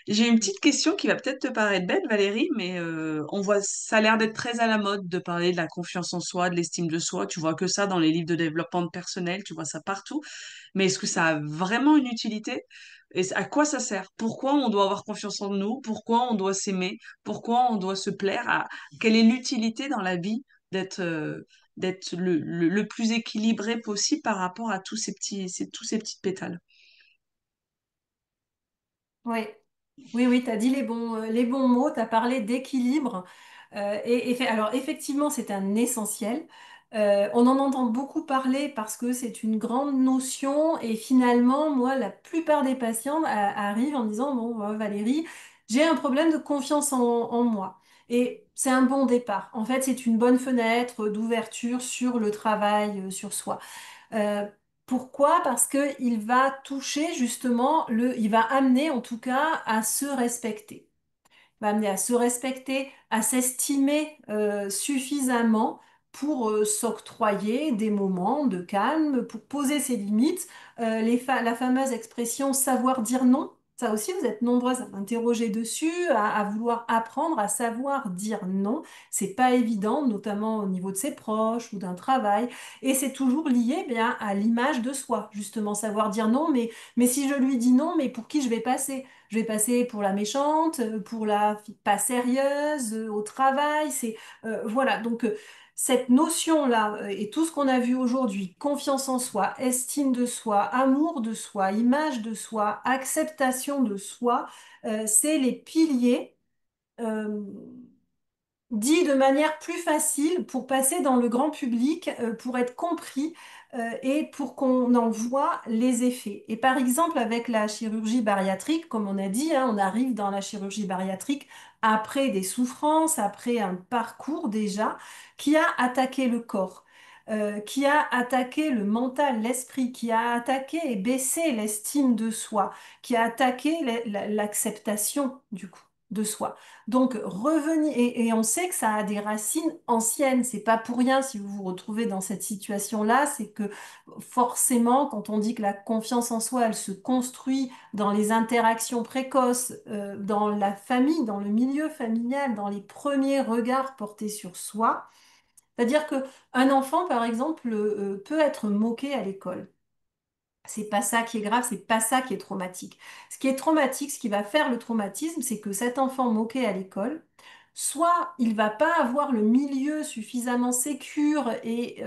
J'ai une petite question qui va peut-être te paraître bête, Valérie, mais on voit, ça a l'air d'être très à la mode de parler de la confiance en soi, de l'estime de soi. Tu vois que ça dans les livres de développement de personnel, tu vois ça partout. Mais est-ce que ça a vraiment une utilité? Et à quoi ça sert? Pourquoi on doit avoir confiance en nous? Pourquoi on doit s'aimer? Pourquoi on doit se plaire? Quelle est l'utilité dans la vie d'être d'être le plus équilibré possible par rapport à tous ces petits pétales? Oui, oui, oui, tu as dit les bons mots, tu as parlé d'équilibre. Alors, effectivement, c'est un essentiel. On en entend beaucoup parler parce que c'est une grande notion et finalement, moi, la plupart des patients arrivent en disant, bon, Valérie, j'ai un problème de confiance en moi. Et c'est un bon départ. En fait, c'est une bonne fenêtre d'ouverture sur le travail, sur soi. Euh, Pourquoi? Parce que il va toucher justement il va amener en tout cas à se respecter. Il va amener à se respecter, à s'estimer suffisamment pour s'octroyer des moments de calme, pour poser ses limites. La fameuse expression savoir dire non. Ça aussi, vous êtes nombreuses à m'interroger dessus, à vouloir apprendre à savoir dire non. C'est pas évident, notamment au niveau de ses proches ou d'un travail. Et c'est toujours lié bien à l'image de soi, justement, savoir dire non, mais si je lui dis non, mais pour qui je vais passer? Je vais passer pour la méchante, pour la fille pas sérieuse, au travail. Voilà. Donc cette notion-là et tout ce qu'on a vu aujourd'hui, confiance en soi, estime de soi, amour de soi, image de soi, acceptation de soi, c'est les piliers. euh, dit de manière plus facile pour passer dans le grand public, pour être compris et pour qu'on en voit les effets. Et par exemple, avec la chirurgie bariatrique, comme on a dit, hein, on arrive dans la chirurgie bariatrique après des souffrances, après un parcours déjà qui a attaqué le corps. Qui a attaqué le mental, l'esprit, qui a attaqué et baissé l'estime de soi, qui a attaqué l'acceptation du coup de soi. Donc, revenir, et on sait que ça a des racines anciennes. C'est pas pour rien si vous vous retrouvez dans cette situation-là, c'est que forcément, quand on dit que la confiance en soi, elle se construit dans les interactions précoces, dans la famille, dans le milieu familial, dans les premiers regards portés sur soi. C'est-à-dire que un enfant, par exemple, peut être moqué à l'école. C'est pas ça qui est grave, c'est pas ça qui est traumatique. Ce qui est traumatique, ce qui va faire le traumatisme, c'est que cet enfant moqué à l'école, soit il va pas avoir le milieu suffisamment sécure et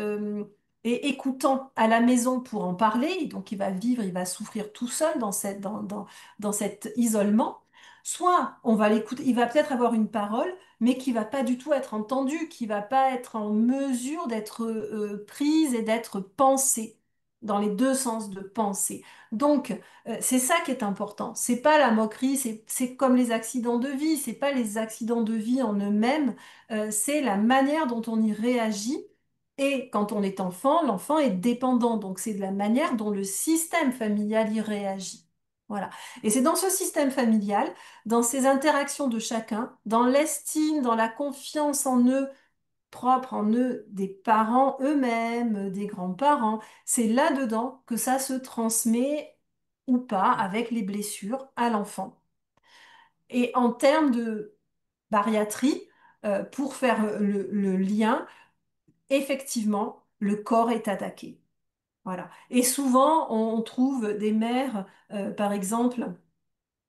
écoutant à la maison pour en parler, et donc il va vivre, il va souffrir tout seul dans cet isolement. Soit on va l'écouter, il va peut-être avoir une parole, mais qui va pas du tout être entendue, qui va pas être en mesure d'être prise et d'être pensée dans les deux sens de pensée. Donc, c'est ça qui est important. C'est pas la moquerie, c'est comme les accidents de vie, c'est pas les accidents de vie en eux-mêmes, c'est la manière dont on y réagit. Et quand on est enfant, l'enfant est dépendant, donc c'est de la manière dont le système familial y réagit. Voilà. Et c'est dans ce système familial, dans ces interactions de chacun, dans l'estime, dans la confiance en eux, propre en eux des parents eux-mêmes, des grands-parents. C'est là-dedans que ça se transmet ou pas avec les blessures à l'enfant. Et en termes de bariatrie, pour faire le lien, effectivement, le corps est attaqué. Voilà. Et souvent, on trouve des mères, par exemple,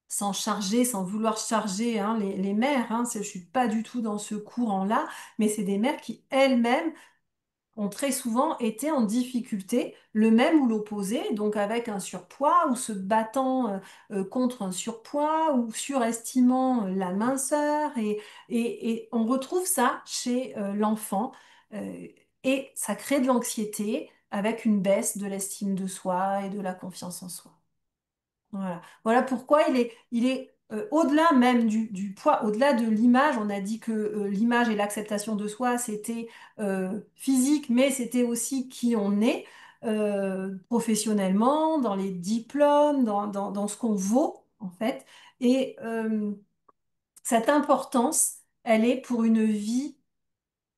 sans charger, sans vouloir charger hein, les mères, hein, je suis pas du tout dans ce courant-là, mais c'est des mères qui elles-mêmes ont très souvent été en difficulté, le même ou l'opposé, donc avec un surpoids ou se battant contre un surpoids ou surestimant la minceur et on retrouve ça chez l'enfant euh, et ça crée de l'anxiété avec une baisse de l'estime de soi et de la confiance en soi. Voilà. Voilà pourquoi il est au-delà même du poids, au-delà de l'image. On a dit que l'image et l'acceptation de soi, c'était physique, mais c'était aussi qui on est professionnellement, dans les diplômes, dans ce qu'on vaut, en fait. Et cette importance, elle est pour une vie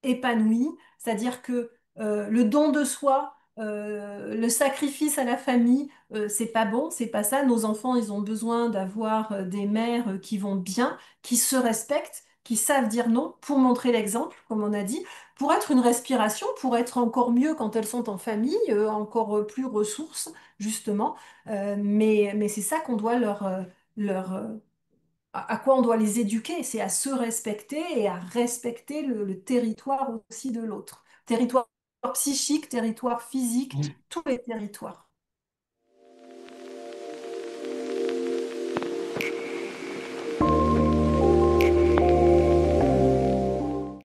épanouie, c'est-à-dire que le don de soi, Le sacrifice à la famille, c'est pas bon, c'est pas ça. Nos enfants, ils ont besoin d'avoir des mères qui vont bien, qui se respectent, qui savent dire non pour montrer l'exemple, comme on a dit, pour être une respiration, pour être encore mieux quand elles sont en famille, encore plus ressources, justement. Mais c'est ça qu'on doit à quoi on doit les éduquer, c'est à se respecter et à respecter le territoire aussi de l'autre. Territoire psychique, territoire physique, tous les territoires.